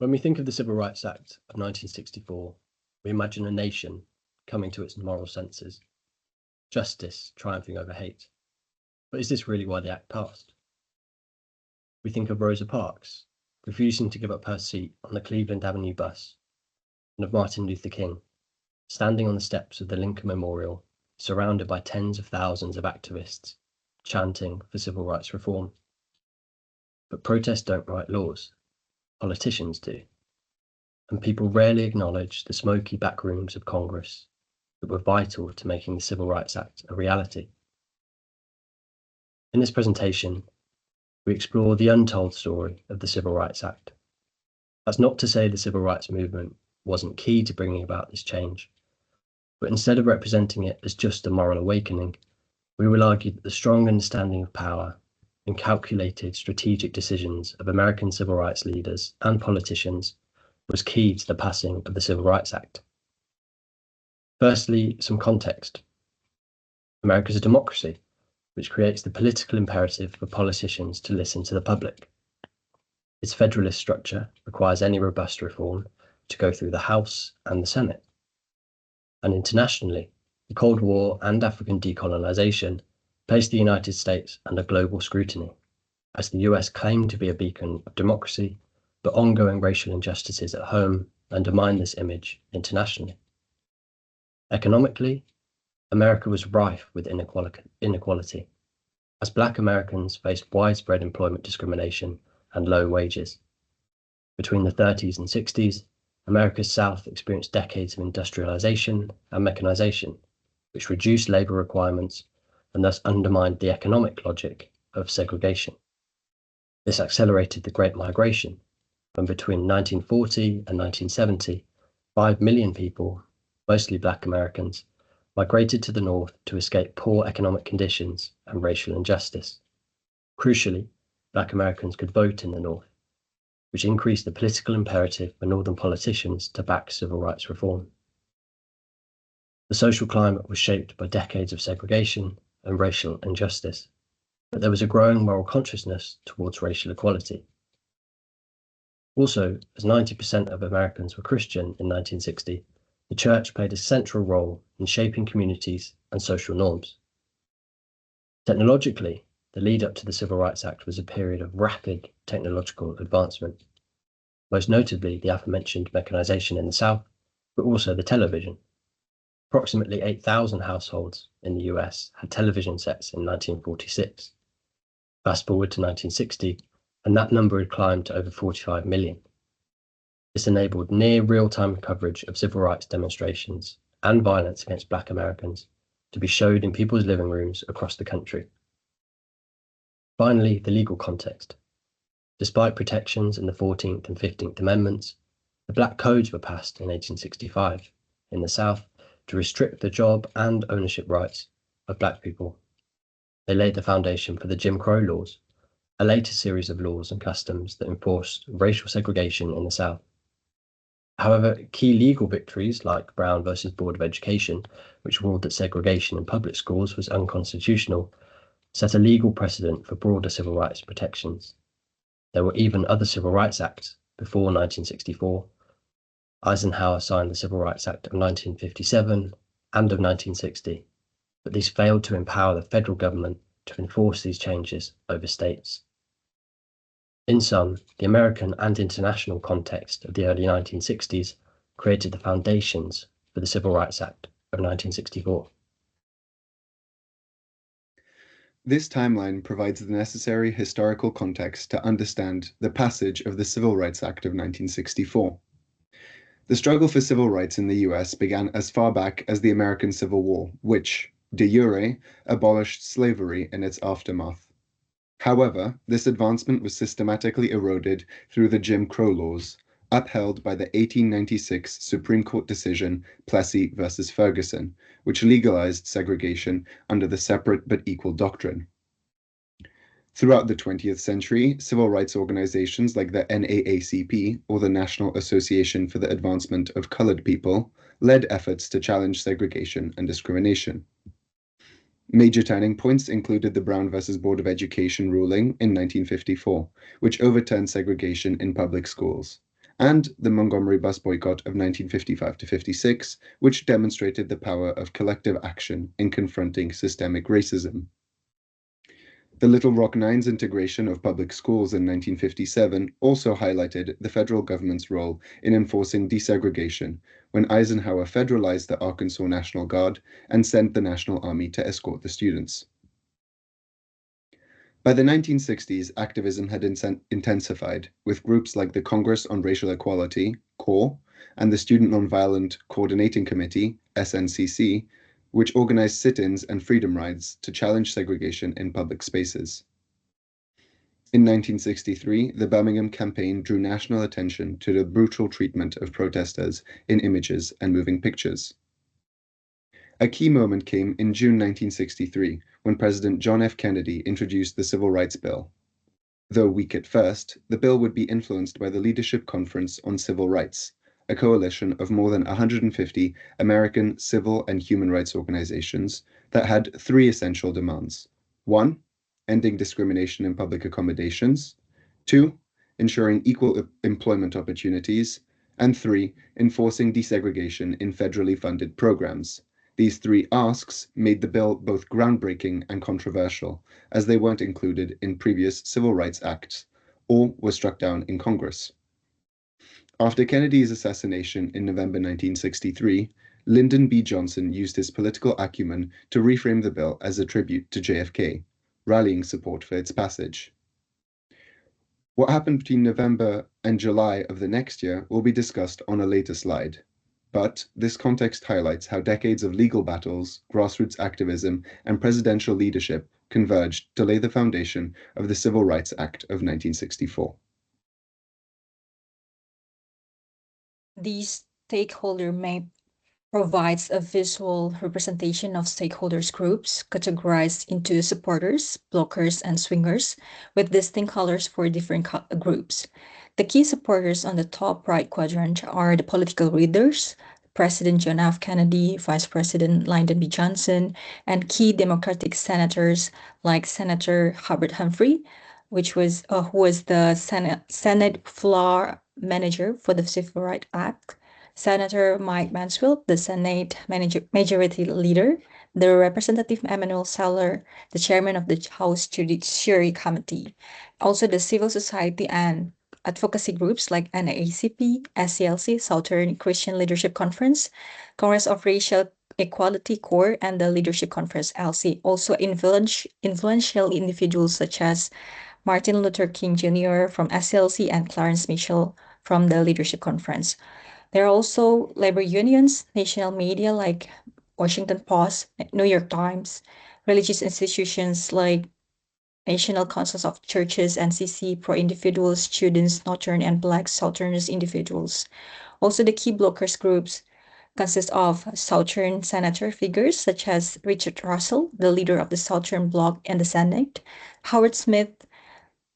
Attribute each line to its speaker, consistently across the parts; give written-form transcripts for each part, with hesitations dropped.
Speaker 1: When we think of the Civil Rights Act of 1964, we imagine a nation coming to its moral senses, justice triumphing over hate. But is this really why the Act passed? We think of Rosa Parks refusing to give up her seat on the Cleveland Avenue bus, and of Martin Luther King standing on the steps of the Lincoln Memorial, surrounded by tens of thousands of activists chanting for civil rights reform. But protests don't write laws, politicians do. And people rarely acknowledge the smoky back rooms of Congress that were vital to making the Civil Rights Act a reality. In this presentation, we explore the untold story of the Civil Rights Act. That's not to say the civil rights movement wasn't key to bringing about this change, but instead of representing it as just a moral awakening, we will argue that the strong understanding of power and calculated strategic decisions of American civil rights leaders and politicians was key to the passing of the Civil Rights Act. Firstly, some context. America is a democracy, which creates the political imperative for politicians to listen to the public. Its federalist structure requires any robust reform to go through the House and the Senate. And internationally, the Cold War and African decolonization placed the United States under global scrutiny, as the US claimed to be a beacon of democracy, but ongoing racial injustices at home undermined this image internationally. Economically, America was rife with inequality, as Black Americans faced widespread employment discrimination and low wages. Between the 30s and 60s, America's South experienced decades of industrialization and mechanization, which reduced labor requirements and thus undermined the economic logic of segregation. This accelerated the Great Migration, when between 1940 and 1970, 5 million people, mostly Black Americans, migrated to the North to escape poor economic conditions and racial injustice. Crucially, Black Americans could vote in the North, which increased the political imperative for Northern politicians to back civil rights reform. The social climate was shaped by decades of segregation and racial injustice, but there was a growing moral consciousness towards racial equality. Also, as 90% of Americans were Christian in 1960, the church played a central role in shaping communities and social norms. Technologically, the lead up to the Civil Rights Act was a period of rapid technological advancement, most notably the aforementioned mechanization in the South, but also the television. Approximately 8,000 households in the US had television sets in 1946. Fast forward to 1960, and that number had climbed to over 45 million. This enabled near real-time coverage of civil rights demonstrations and violence against Black Americans to be showed in people's living rooms across the country. Finally, the legal context. Despite protections in the 14th and 15th Amendments, the Black Codes were passed in 1865 in the South to restrict the job and ownership rights of Black people. They laid the foundation for the Jim Crow laws, a later series of laws and customs that enforced racial segregation in the South. However, key legal victories like Brown versus Board of Education, which ruled that segregation in public schools was unconstitutional, set a legal precedent for broader civil rights protections. There were even other civil rights acts before 1964. Eisenhower signed the Civil Rights Act of 1957 and of 1960, but these failed to empower the federal government to enforce these changes over states. In sum, the American and international context of the early 1960s created the foundations for the Civil Rights Act of 1964.
Speaker 2: This timeline provides the necessary historical context to understand the passage of the Civil Rights Act of 1964. The struggle for civil rights in the US began as far back as the American Civil War, which, de jure, abolished slavery in its aftermath. However, this advancement was systematically eroded through the Jim Crow laws, upheld by the 1896 Supreme Court decision Plessy versus Ferguson, which legalized segregation under the separate but equal doctrine. Throughout the 20th century, civil rights organizations like the NAACP, or the National Association for the Advancement of Colored People, led efforts to challenge segregation and discrimination. Major turning points included the Brown versus Board of Education ruling in 1954, which overturned segregation in public schools, and the Montgomery bus boycott of 1955 to 56, which demonstrated the power of collective action in confronting systemic racism. The Little Rock Nine's integration of public schools in 1957 also highlighted the federal government's role in enforcing desegregation when Eisenhower federalized the Arkansas National Guard and sent the National Army to escort the students. By the 1960s, activism had intensified, with groups like the Congress on Racial Equality, CORE, and the Student Nonviolent Coordinating Committee, SNCC, which organized sit-ins and freedom rides to challenge segregation in public spaces. In 1963, the Birmingham campaign drew national attention to the brutal treatment of protesters in images and moving pictures. A key moment came in June 1963, when President John F. Kennedy introduced the Civil Rights Bill. Though weak at first, the bill would be influenced by the Leadership Conference on Civil Rights, a coalition of more than 150 American civil and human rights organizations that had three essential demands. 1, ending discrimination in public accommodations. 2, ensuring equal employment opportunities. And 3, enforcing desegregation in federally funded programs. These three asks made the bill both groundbreaking and controversial, as they weren't included in previous Civil Rights Acts, or were struck down in Congress. After Kennedy's assassination in November 1963, Lyndon B. Johnson used his political acumen to reframe the bill as a tribute to JFK, rallying support for its passage. What happened between November and July of the next year will be discussed on a later slide. But this context highlights how decades of legal battles, grassroots activism, and presidential leadership converged to lay the foundation of the Civil Rights Act of 1964.
Speaker 3: The stakeholder map provides a visual representation of stakeholders groups categorized into supporters, blockers, and swingers, with distinct colors for different groups. The key supporters on the top right quadrant are the political leaders, President John F. Kennedy, Vice President Lyndon B. Johnson, and key Democratic senators like Senator Hubert Humphrey, who was the Senate floor manager for the Civil Rights Act, Senator Mike Mansfield, the Senate Majority Leader, the Representative Emanuel Seller, the Chairman of the House Judiciary Committee, also the civil society and advocacy groups like NAACP, SCLC, Southern Christian Leadership Conference, Congress of Racial Equality Core, and the Leadership Conference LC. Also influential individuals such as Martin Luther King Jr. from SCLC and Clarence Mitchell from the Leadership Conference. There are also labor unions, national media like Washington Post, New York Times, religious institutions like National Councils of Churches, NCC, pro-individuals, students, Northern and Black Southerners individuals. Also, the key blockers groups consist of Southern senator figures such as Richard Russell, the leader of the Southern Bloc in the Senate, Howard Smith,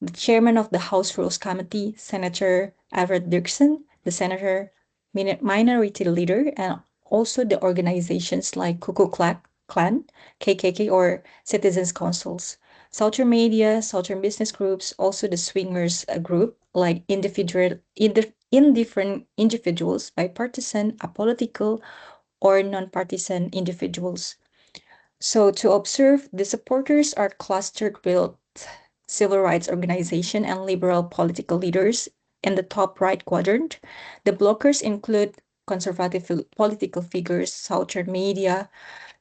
Speaker 3: the chairman of the House Rules Committee, Senator Everett Dirksen, the senator minority leader, and also the organizations like Ku Klux Klan, KKK, or citizens councils. Southern media, Southern business groups, also the swingers group, like indifferent individuals, bipartisan, apolitical, or non-partisan individuals. So to observe, the supporters are clustered with civil rights organization and liberal political leaders in the top right quadrant. The blockers include conservative political figures, Southern media,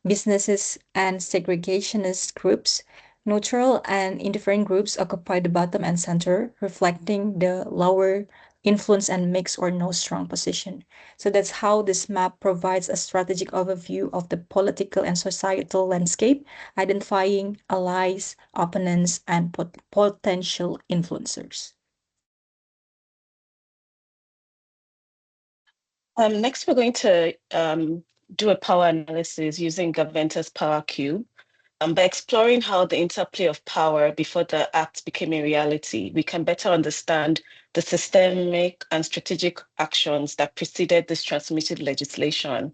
Speaker 3: businesses, and segregationist groups. Neutral and indifferent groups occupy the bottom and center, reflecting the lower influence and mixed or no strong position. So that's how this map provides a strategic overview of the political and societal landscape, identifying allies, opponents, and potential influencers.
Speaker 4: Next, we're going to do a power analysis using Gaventa's Power Cube. By exploring how the interplay of power before the act became a reality, we can better understand the systemic and strategic actions that preceded this transmitted legislation.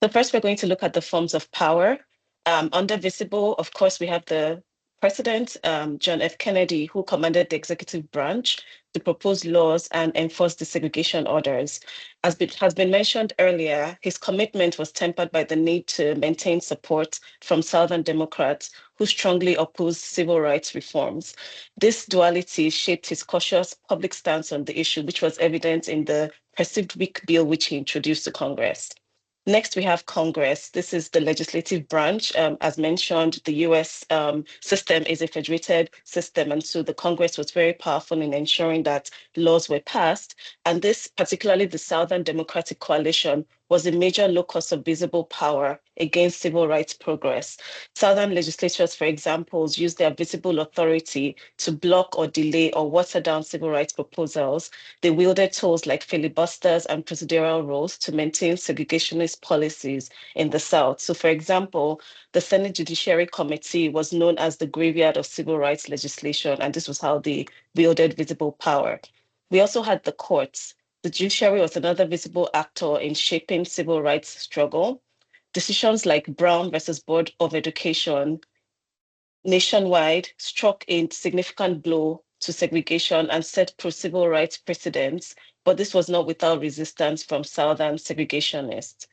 Speaker 4: So first, we're going to look at the forms of power. Under visible, of course, we have the President, John F. Kennedy, who commanded the executive branch to propose laws and enforce desegregation orders. As has been mentioned earlier, his commitment was tempered by the need to maintain support from Southern Democrats who strongly opposed civil rights reforms. This duality shaped his cautious public stance on the issue, which was evident in the perceived weak bill which he introduced to Congress. Next, we have Congress. This is the legislative branch. As mentioned, the US system is a federated system, and so the Congress was very powerful in ensuring that laws were passed. And this, particularly the Southern Democratic Coalition, was a major locus of visible power against civil rights progress. Southern legislatures, for example, used their visible authority to block or delay or water down civil rights proposals. They wielded tools like filibusters and procedural rules to maintain segregationist policies in the South. So, for example, the Senate Judiciary Committee was known as the graveyard of civil rights legislation, and this was how they wielded visible power. We also had the courts. The judiciary was another visible actor in shaping civil rights struggle. Decisions like Brown versus Board of Education nationwide struck a significant blow to segregation and set pro-civil rights precedents, but this was not without resistance from Southern segregationists.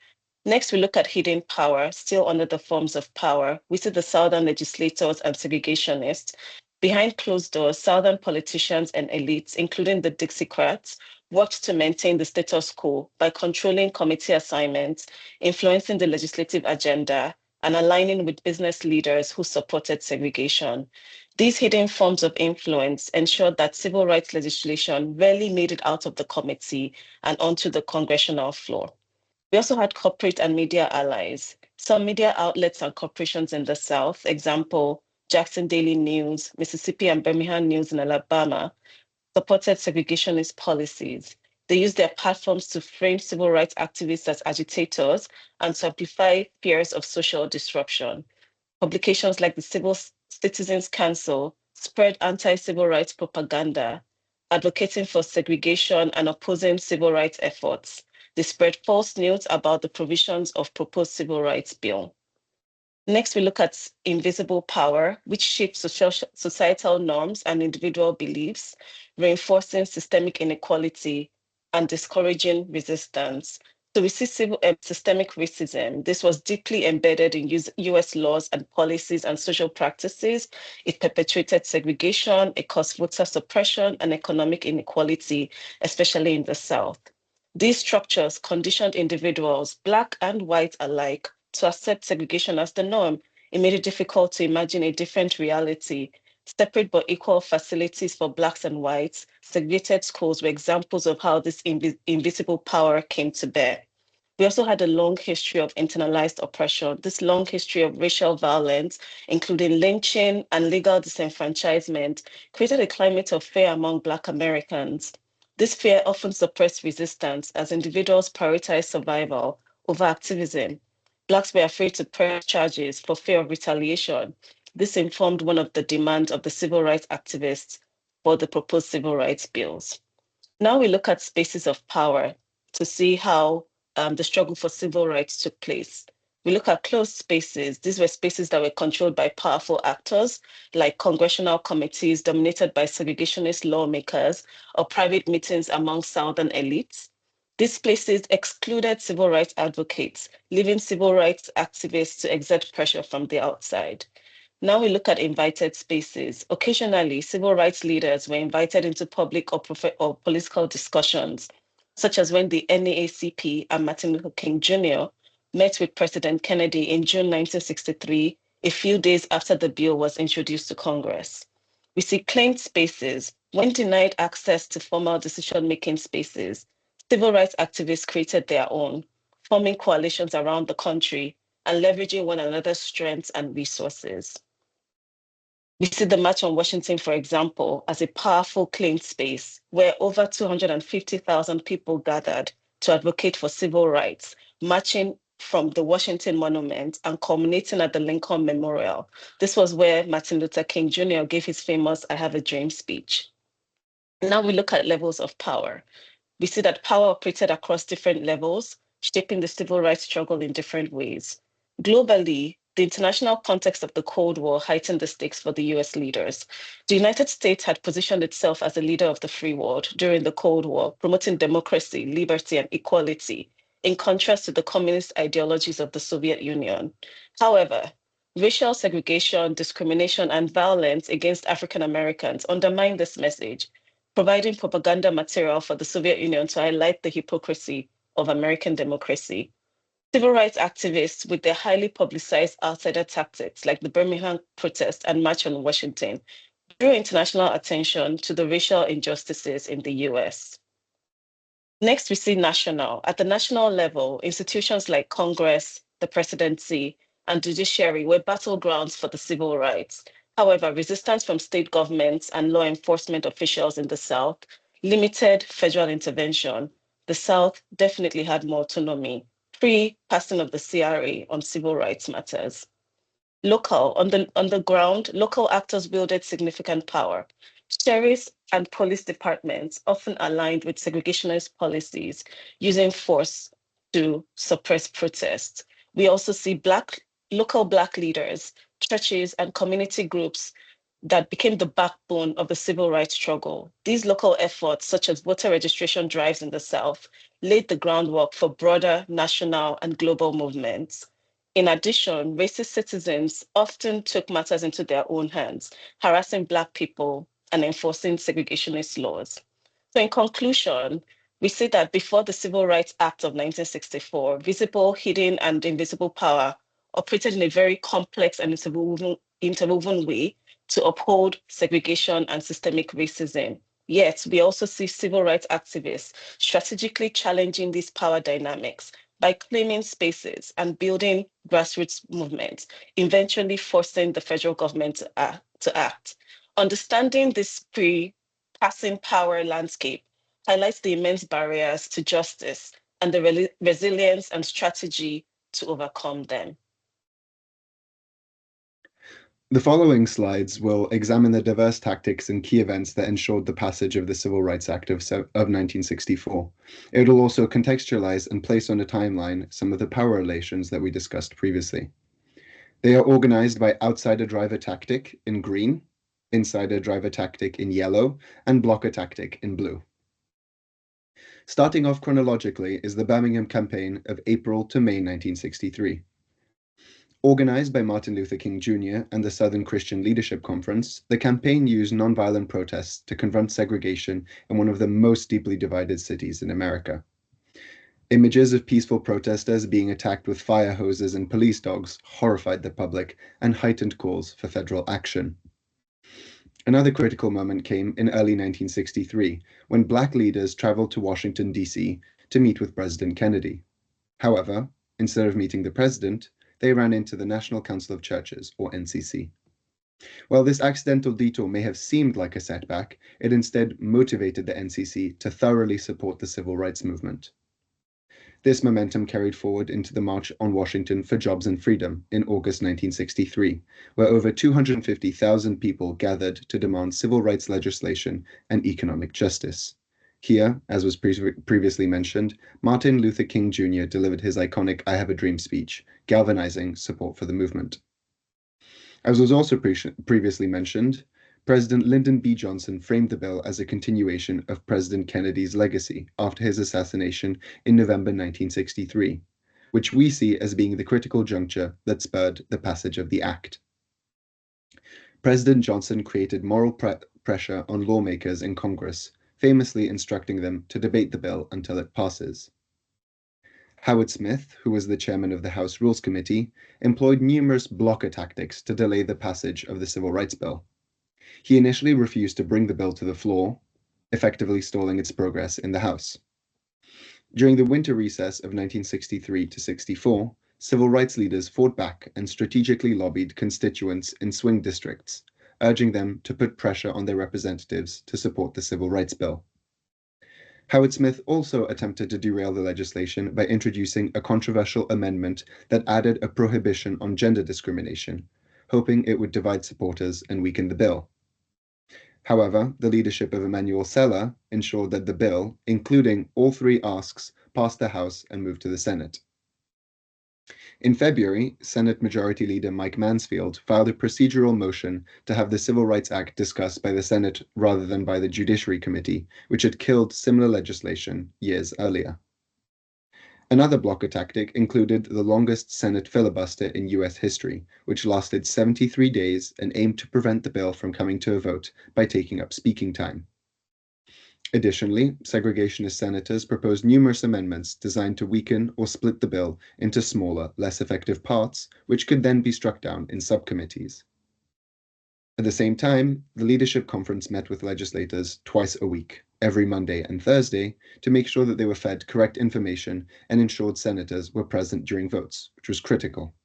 Speaker 4: Next, we look at hidden power, still under the forms of power. We see the Southern legislators and segregationists. Behind closed doors, Southern politicians and elites, including the Dixiecrats, worked to maintain the status quo by controlling committee assignments, influencing the legislative agenda, and aligning with business leaders who supported segregation. These hidden forms of influence ensured that civil rights legislation rarely made it out of the committee and onto the congressional floor. We also had corporate and media allies. Some media outlets and corporations in the South, example, Jackson Daily News, Mississippi and Birmingham News in Alabama, supported segregationist policies. They used their platforms to frame civil rights activists as agitators and to amplify fears of social disruption. Publications like the Civil Citizens Council spread anti-civil rights propaganda, advocating for segregation and opposing civil rights efforts. They spread false news about the provisions of proposed civil rights bill. Next, we look at invisible power, which shapes societal norms and individual beliefs, reinforcing systemic inequality and discouraging resistance. So we see systemic racism. This was deeply embedded in US laws and policies and social practices. It perpetuated segregation, it caused voter suppression and economic inequality, especially in the South. These structures conditioned individuals, Black and white alike, to accept segregation as the norm. It made it difficult to imagine a different reality. Separate but equal facilities for Blacks and whites, segregated schools were examples of how this invisible power came to bear. We also had a long history of internalized oppression, this long history of racial violence, including lynching and legal disenfranchisement, created a climate of fear among Black Americans. This fear often suppressed resistance as individuals prioritized survival over activism. Blacks were afraid to press charges for fear of retaliation. This informed one of the demands of the civil rights activists for the proposed civil rights bills. Now we look at spaces of power to see how the struggle for civil rights took place. We look at closed spaces. These were spaces that were controlled by powerful actors, like congressional committees dominated by segregationist lawmakers or private meetings among Southern elites. These places excluded civil rights advocates, leaving civil rights activists to exert pressure from the outside. Now we look at invited spaces. Occasionally, civil rights leaders were invited into public or political discussions, such as when the NAACP and Martin Luther King Jr. met with President Kennedy in June 1963, a few days after the bill was introduced to Congress. We see claimed spaces. When denied access to formal decision-making spaces, civil rights activists created their own, forming coalitions around the country and leveraging one another's strengths and resources. We see the March on Washington, for example, as a powerful claimed space where over 250,000 people gathered to advocate for civil rights, marching from the Washington Monument and culminating at the Lincoln Memorial. This was where Martin Luther King Jr. gave his famous I Have a Dream speech. Now we look at levels of power. We see that power operated across different levels, shaping the civil rights struggle in different ways. Globally, the international context of the Cold War heightened the stakes for the US leaders. The United States had positioned itself as a leader of the free world during the Cold War, promoting democracy, liberty, and equality, in contrast to the communist ideologies of the Soviet Union. However, racial segregation, discrimination, and violence against African Americans undermined this message, providing propaganda material for the Soviet Union to highlight the hypocrisy of American democracy. Civil rights activists, with their highly publicized outsider tactics like the Birmingham protest and March on Washington, drew international attention to the racial injustices in the US. Next, we see national. At the national level, institutions like Congress, the presidency, and judiciary were battlegrounds for the civil rights. However, resistance from state governments and law enforcement officials in the South limited federal intervention. The South definitely had more autonomy pre-passing of the CRA on civil rights matters. Local, on the ground, local actors wielded significant power. Sheriffs and police departments often aligned with segregationist policies, using force to suppress protests. We also see local Black leaders, churches, and community groups that became the backbone of the civil rights struggle. These local efforts, such as voter registration drives in the South, laid the groundwork for broader national and global movements. In addition, racist citizens often took matters into their own hands, harassing Black people and enforcing segregationist laws. So in conclusion, we see that before the Civil Rights Act of 1964, visible, hidden, and invisible power operated in a very complex and interwoven way to uphold segregation and systemic racism. Yet, we also see civil rights activists strategically challenging these power dynamics by claiming spaces and building grassroots movements, eventually forcing the federal government to act. Understanding this pre-passing power landscape highlights the immense barriers to justice and the resilience and strategy to overcome them.
Speaker 2: The following slides will examine the diverse tactics and key events that ensured the passage of the Civil Rights Act of 1964. It will also contextualize and place on a timeline some of the power relations that we discussed previously. They are organized by outsider driver tactic in green, insider driver tactic in yellow, and blocker tactic in blue. Starting off chronologically is the Birmingham Campaign of April to May 1963. Organized by Martin Luther King Jr. and the Southern Christian Leadership Conference, the campaign used nonviolent protests to confront segregation in one of the most deeply divided cities in America. Images of peaceful protesters being attacked with fire hoses and police dogs horrified the public and heightened calls for federal action. Another critical moment came in early 1963, when Black leaders traveled to Washington, D.C. to meet with President Kennedy. However, instead of meeting the president, they ran into the National Council of Churches, or NCC. While this accidental detour may have seemed like a setback, it instead motivated the NCC to thoroughly support the civil rights movement. This momentum carried forward into the March on Washington for Jobs and Freedom in August 1963, where over 250,000 people gathered to demand civil rights legislation and economic justice. Here, as was previously mentioned, Martin Luther King Jr. delivered his iconic I Have a Dream speech, galvanizing support for the movement. As was also previously mentioned, President Lyndon B. Johnson framed the bill as a continuation of President Kennedy's legacy after his assassination in November 1963, which we see as being the critical juncture that spurred the passage of the act. President Johnson created moral pressure on lawmakers in Congress, famously instructing them to debate the bill until it passes. Howard Smith, who was the chairman of the House Rules Committee, employed numerous blocker tactics to delay the passage of the Civil Rights Bill. He initially refused to bring the bill to the floor, effectively stalling its progress in the House. During the winter recess of 1963 to 64, civil rights leaders fought back and strategically lobbied constituents in swing districts, urging them to put pressure on their representatives to support the Civil Rights Bill. Howard Smith also attempted to derail the legislation by introducing a controversial amendment that added a prohibition on gender discrimination, hoping it would divide supporters and weaken the bill. However, the leadership of Emanuel Celler ensured that the bill, including all three asks, passed the House and moved to the Senate. In February, Senate Majority Leader Mike Mansfield filed a procedural motion to have the Civil Rights Act discussed by the Senate rather than by the Judiciary Committee, which had killed similar legislation years earlier. Another blocker tactic included the longest Senate filibuster in US history, which lasted 73 days and aimed to prevent the bill from coming to a vote by taking up speaking time. Additionally, segregationist senators proposed numerous amendments designed to weaken or split the bill into smaller, less effective parts, which could then be struck down in subcommittees. At the same time, the Leadership Conference met with legislators twice a week, every Monday and Thursday, to make sure that they were fed correct information and ensured senators were present during votes, which was critical.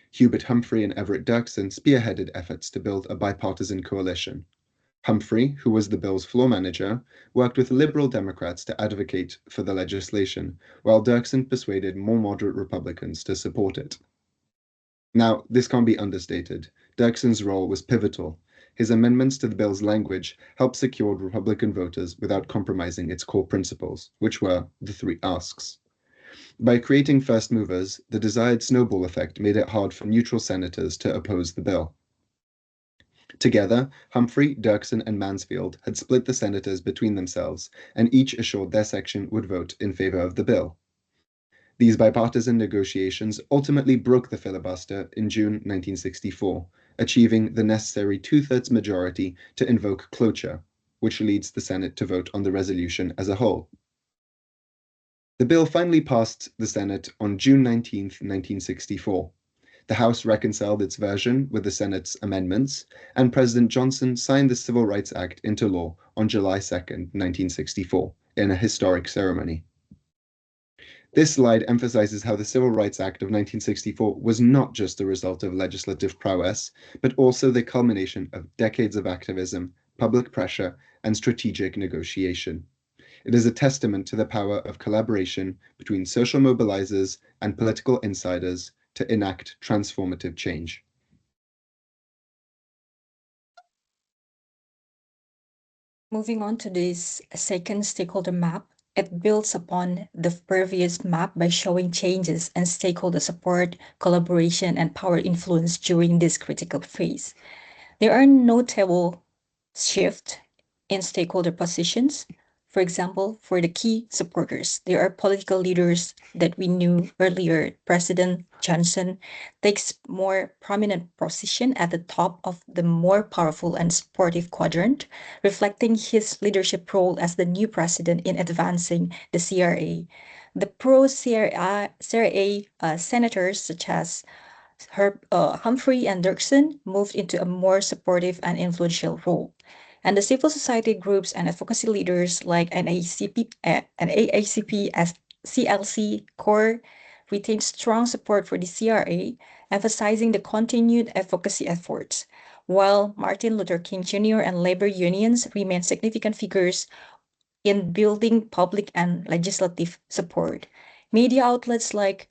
Speaker 2: Hubert Humphrey and Everett Dirksen spearheaded efforts to build a bipartisan coalition. Humphrey, who was the bill's floor manager, worked with Liberal Democrats to advocate for the legislation, while Dirksen persuaded more moderate Republicans to support it. Now, this can't be understated. Dirksen's role was pivotal. His amendments to the bill's language helped secure Republican voters without compromising its core principles, which were the three asks. By creating first movers, the desired snowball effect made it hard for neutral senators to oppose the bill. Together, Humphrey, Dirksen, and Mansfield had split the senators between themselves, and each assured their section would vote in favor of the bill. These bipartisan negotiations ultimately broke the filibuster in June 1964, achieving the necessary two-thirds majority to invoke cloture, which leads the Senate to vote on the resolution as a whole. The bill finally passed the Senate on June 19, 1964. The House reconciled its version with the Senate's amendments, and President Johnson signed the Civil Rights Act into law on July 2, 1964, in a historic ceremony. This slide emphasizes how the Civil Rights Act of 1964 was not just a result of legislative prowess, but also the culmination of decades of activism, public pressure, and strategic negotiation. It is a testament to the power of collaboration between social mobilizers and political insiders to enact transformative change.
Speaker 3: Moving on to this second stakeholder map, it builds upon the previous map by showing changes in stakeholder support, collaboration, and power influence during this critical phase. There are notable shifts in stakeholder positions. For example, for the key supporters, there are political leaders that we knew earlier. President Johnson takes more prominent position at the top of the more powerful and supportive quadrant, reflecting his leadership role as the new president in advancing the CRA. The pro-CRA senators such as Humphrey and Dirksen moved into a more supportive and influential role. And the civil society groups and advocacy leaders like NAACP as CLC Core retained strong support for the CRA, emphasizing the continued advocacy efforts, while Martin Luther King Jr. and labor unions remain significant figures in building public and legislative support. Media outlets like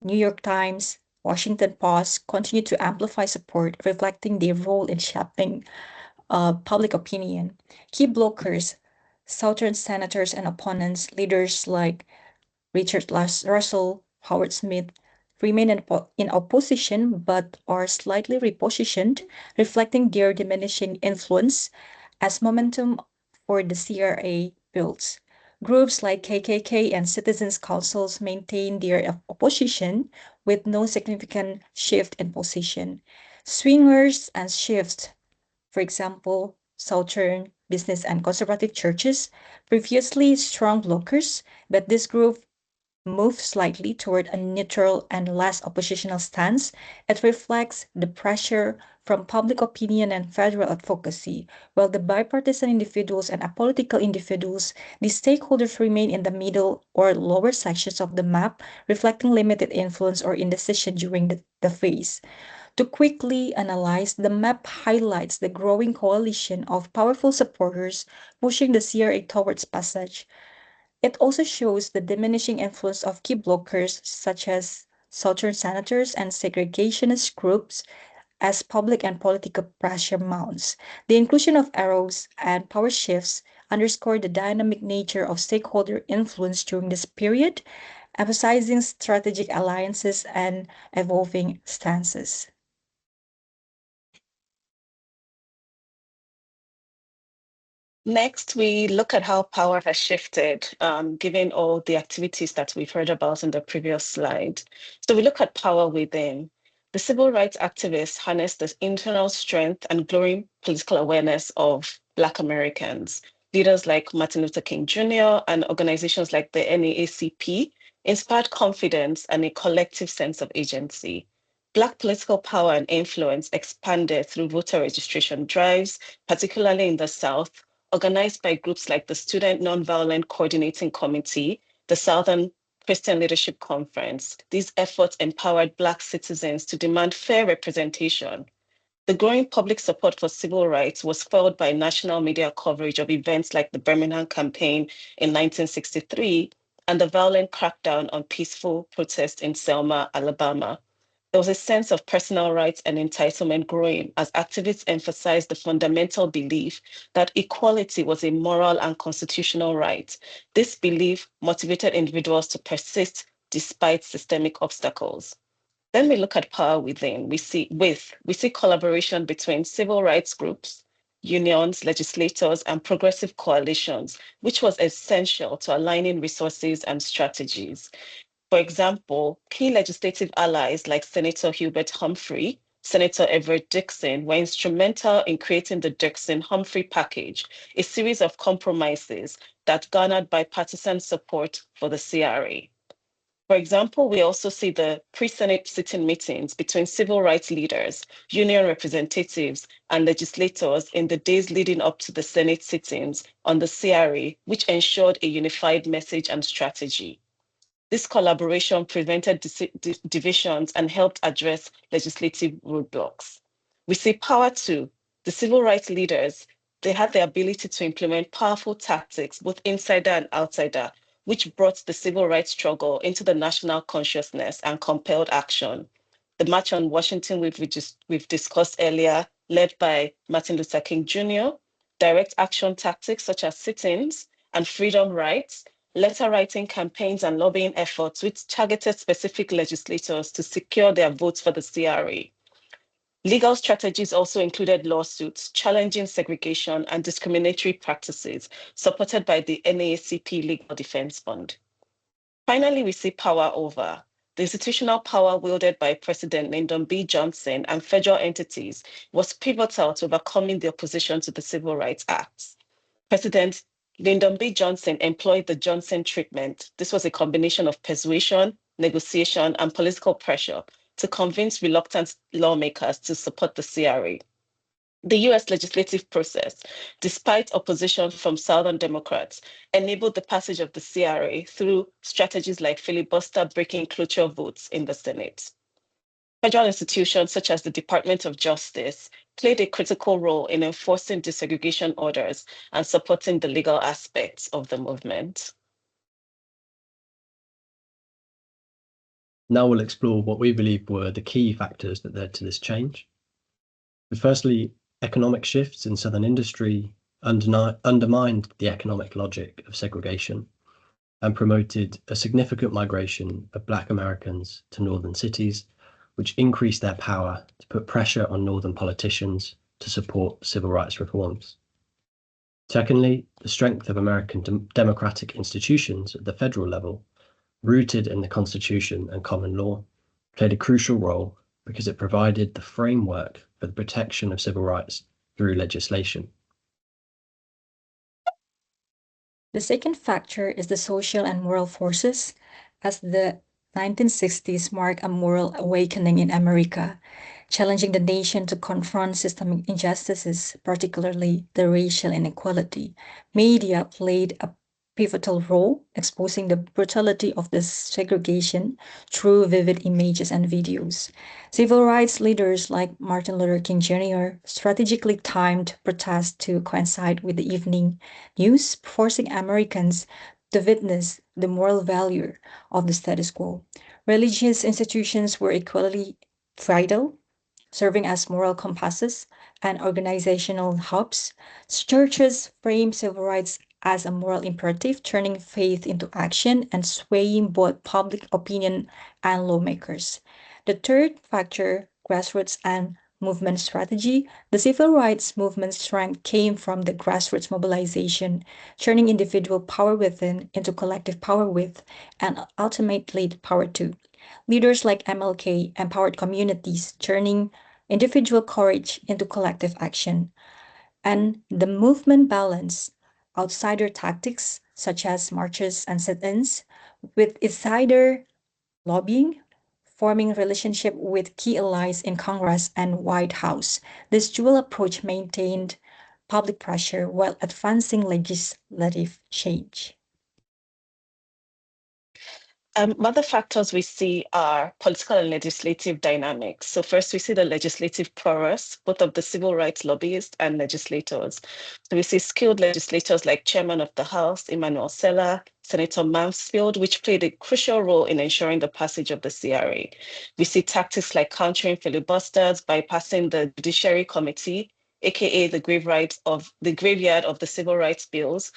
Speaker 3: New York Times, Washington Post continue to amplify support, reflecting their role in shaping public opinion. Key blockers, Southern senators and opponents, leaders like Richard Russell, Howard Smith, remain in opposition but are slightly repositioned, reflecting their diminishing influence as momentum for the CRA builds. Groups like KKK and Citizens Councils maintain their opposition with no significant shift in position. Swingers and shifts, for example, Southern business and conservative churches, previously strong blockers, but this group moved slightly toward a neutral and less oppositional stance. It reflects the pressure from public opinion and federal advocacy. While the bipartisan individuals and apolitical individuals, the stakeholders remain in the middle or lower sections of the map, reflecting limited influence or indecision during the phase. To quickly analyze, the map highlights the growing coalition of powerful supporters pushing the CRA towards passage. It also shows the diminishing influence of key blockers such as Southern senators and segregationist groups as public and political pressure mounts. The inclusion of arrows and power shifts underscore the dynamic nature of stakeholder influence during this period, emphasizing strategic alliances and evolving stances.
Speaker 4: Next, we look at how power has shifted, given all the activities that we've heard about in the previous slide. So we look at power within. The civil rights activists harnessed the internal strength and growing political awareness of Black Americans. Leaders like Martin Luther King Jr. and organizations like the NAACP inspired confidence and a collective sense of agency. Black political power and influence expanded through voter registration drives, particularly in the South, organized by groups like the Student Nonviolent Coordinating Committee, the Southern Christian Leadership Conference. These efforts empowered Black citizens to demand fair representation. The growing public support for civil rights was fueled by national media coverage of events like the Birmingham Campaign in 1963 and the violent crackdown on peaceful protests in Selma, Alabama. There was a sense of personal rights and entitlement growing as activists emphasized the fundamental belief that equality was a moral and constitutional right. This belief motivated individuals to persist despite systemic obstacles. Then we look at power within. We see collaboration between civil rights groups, unions, legislators, and progressive coalitions, which was essential to aligning resources and strategies. For example, key legislative allies like Senator Hubert Humphrey, Senator Everett Dixon were instrumental in creating the Dixon-Humphrey package, a series of compromises that garnered bipartisan support for the CRA. For example, we also see the pre-Senate sitting meetings between civil rights leaders, union representatives, and legislators in the days leading up to the Senate sittings on the CRA, which ensured a unified message and strategy. This collaboration prevented divisions and helped address legislative roadblocks. We see power too. The civil rights leaders, they had the ability to implement powerful tactics, both insider and outsider, which brought the civil rights struggle into the national consciousness and compelled action. The March on Washington we've discussed earlier, led by Martin Luther King Jr., direct action tactics such as sit-ins and freedom rights, letter writing campaigns and lobbying efforts which targeted specific legislators to secure their votes for the CRA. Legal strategies also included lawsuits challenging segregation and discriminatory practices, supported by the NAACP Legal Defense Fund. Finally, we see power over. The institutional power wielded by President Lyndon B. Johnson and federal entities was pivotal to overcoming the opposition to the Civil Rights Act. President Lyndon B. Johnson employed the Johnson treatment. This was a combination of persuasion, negotiation, and political pressure to convince reluctant lawmakers to support the CRA. The US legislative process, despite opposition from Southern Democrats, enabled the passage of the CRA through strategies like filibuster breaking cloture votes in the Senate. Federal institutions such as the Department of Justice played a critical role in enforcing desegregation orders and supporting the legal aspects of the movement.
Speaker 1: Now we'll explore what we believe were the key factors that led to this change. Firstly, economic shifts in Southern industry undermined the economic logic of segregation and promoted a significant migration of Black Americans to northern cities, which increased their power to put pressure on northern politicians to support civil rights reforms. Secondly, the strength of American democratic institutions at the federal level, rooted in the Constitution and common law, played a crucial role because it provided the framework for the protection of civil rights through legislation.
Speaker 3: The second factor is the social and moral forces, as the 1960s marked a moral awakening in America, challenging the nation to confront systemic injustices, particularly the racial inequality. Media played a pivotal role, exposing the brutality of this segregation through vivid images and videos. Civil rights leaders like Martin Luther King Jr. strategically timed protests to coincide with the evening news, forcing Americans to witness the moral value of the status quo. Religious institutions were equally vital, serving as moral compasses and organizational hubs. Churches framed civil rights as a moral imperative, turning faith into action and swaying both public opinion and lawmakers. The third factor, grassroots and movement strategy. The civil rights movement's strength came from the grassroots mobilization, turning individual power within into collective power with, and ultimately power to. Leaders like MLK empowered communities, turning individual courage into collective action. And the movement balanced outsider tactics such as marches and sit-ins with insider lobbying, forming relationship with key allies in Congress and White House. This dual approach maintained public pressure while advancing legislative change.
Speaker 4: Other factors we see are political and legislative dynamics. So first, we see the legislative prowess, both of the civil rights lobbyists and legislators. So we see skilled legislators like Chairman of the House, Emmanuel Sella, Senator Mansfield, which played a crucial role in ensuring the passage of the CRA. We see tactics like countering filibusters, bypassing the Judiciary Committee, aka the graveyard of the civil rights bills,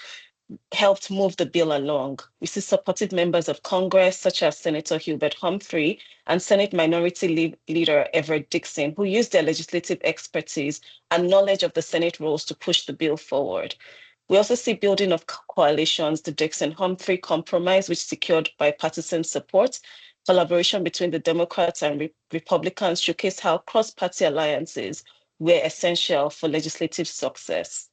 Speaker 4: helped move the bill along. We see supportive members of Congress, such as Senator Hubert Humphrey and Senate Minority Leader Everett Dixon, who used their legislative expertise and knowledge of the Senate rules to push the bill forward. We also see building of coalitions, the Dixon-Humphrey Compromise, which secured bipartisan support. Collaboration between the Democrats and Republicans showcased how cross-party alliances were essential for legislative success.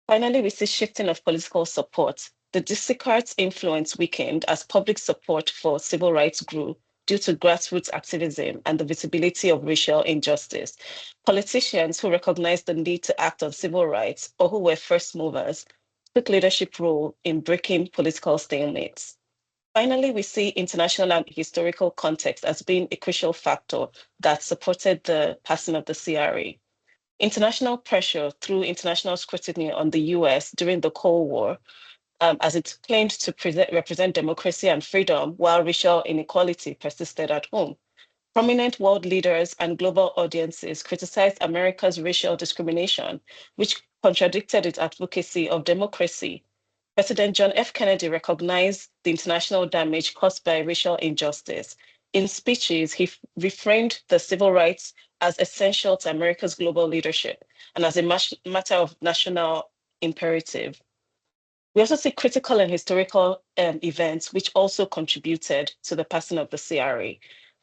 Speaker 4: Finally, we see shifting of political support. The District influence weakened as public support for civil rights grew due to grassroots activism and the visibility of racial injustice. Politicians who recognized the need to act on civil rights or who were first movers took leadership role in breaking political stalemates. Finally, we see international and historical context as being a crucial factor that supported the passing of the CRA. International pressure through international scrutiny on the US during the Cold War, as it claimed to represent democracy and freedom while racial inequality persisted at home. Prominent world leaders and global audiences criticized America's racial discrimination, which contradicted its advocacy of democracy. President John F. Kennedy recognized the international damage caused by racial injustice. In speeches, he reframed the civil rights as essential to America's global leadership and as a matter of national imperative. We also see critical and historical events which also contributed to the passing of the CRA.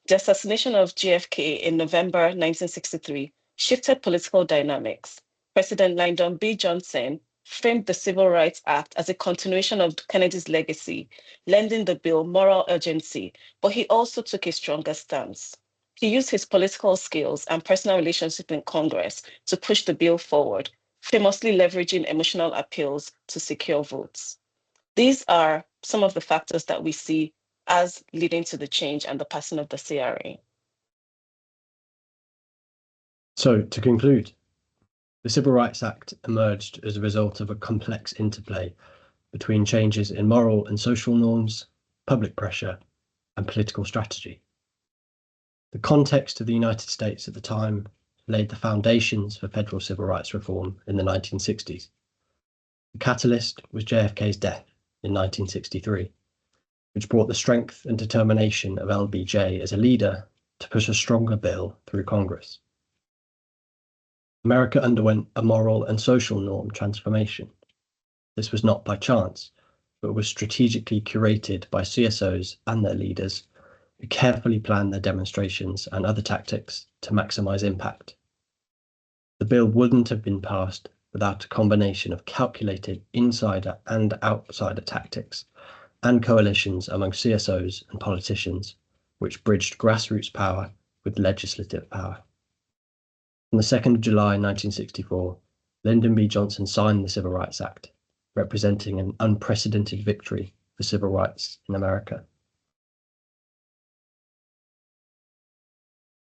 Speaker 4: The assassination of JFK in November 1963 shifted political dynamics. President Lyndon B. Johnson framed the Civil Rights Act as a continuation of Kennedy's legacy, lending the bill moral urgency, but he also took a stronger stance. He used his political skills and personal relationship in Congress to push the bill forward, famously leveraging emotional appeals to secure votes. These are some of the factors that we see as leading to the change and the passing of the CRA.
Speaker 1: So, to conclude, the Civil Rights Act emerged as a result of a complex interplay between changes in moral and social norms, public pressure, and political strategy. The context of the United States at the time laid the foundations for federal civil rights reform in the 1960s. The catalyst was JFK's death in 1963, which brought the strength and determination of LBJ as a leader to push a stronger bill through Congress. America underwent a moral and social norm transformation. This was not by chance, but was strategically curated by CSOs and their leaders who carefully planned their demonstrations and other tactics to maximize impact. The bill wouldn't have been passed without a combination of calculated insider and outsider tactics and coalitions among CSOs and politicians, which bridged grassroots power with legislative power. On the 2nd of July 1964, Lyndon B. Johnson signed the Civil Rights Act, representing an unprecedented victory for civil rights in America.